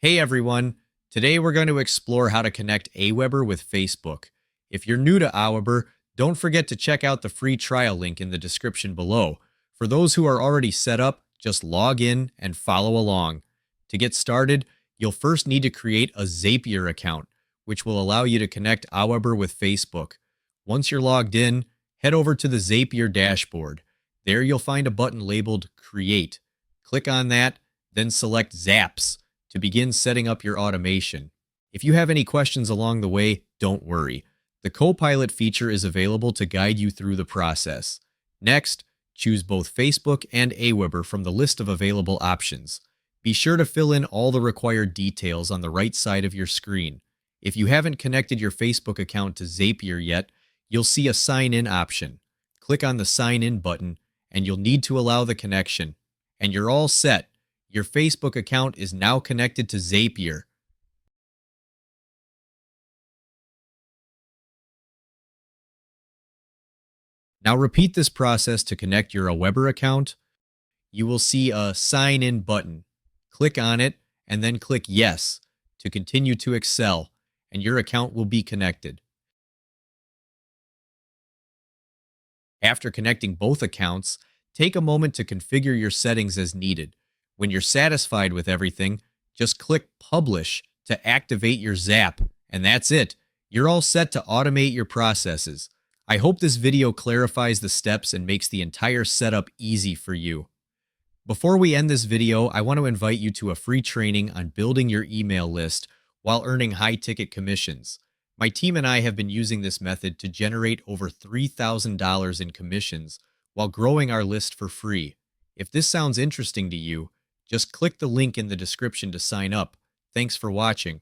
Hey everyone, today we're going to explore how to connect AWeber with Facebook. If you're new to AWeber, don't forget to check out the free trial link in the description below. For those who are already set up, just log in and follow along. To get started, you'll first need to create a Zapier account, which will allow you to connect AWeber with Facebook. Once you're logged in, head over to the Zapier dashboard. There you'll find a button labeled Create. Click on that, then select Zaps to begin setting up your automation. If you have any questions along the way, don't worry. The Copilot feature is available to guide you through the process. Next, choose both Facebook and AWeber from the list of available options. Be sure to fill in all the required details on the right side of your screen. If you haven't connected your Facebook account to Zapier yet, you'll see a Sign In option. Click on the Sign In button, and you'll need to allow the connection. And you're all set. Your Facebook account is now connected to Zapier. Now repeat this process to connect your AWeber account. You will see a Sign In button. Click on it and then click Yes to continue to Excel, and your account will be connected. After connecting both accounts, take a moment to configure your settings as needed. When you're satisfied with everything, just click Publish to activate your Zap, and that's it. You're all set to automate your processes. I hope this video clarifies the steps and makes the entire setup easy for you. Before we end this video, I want to invite you to a free training on building your email list while earning high-ticket commissions. My team and I have been using this method to generate over $3,000 in commissions while growing our list for free. If this sounds interesting to you, just click the link in the description to sign up. Thanks for watching.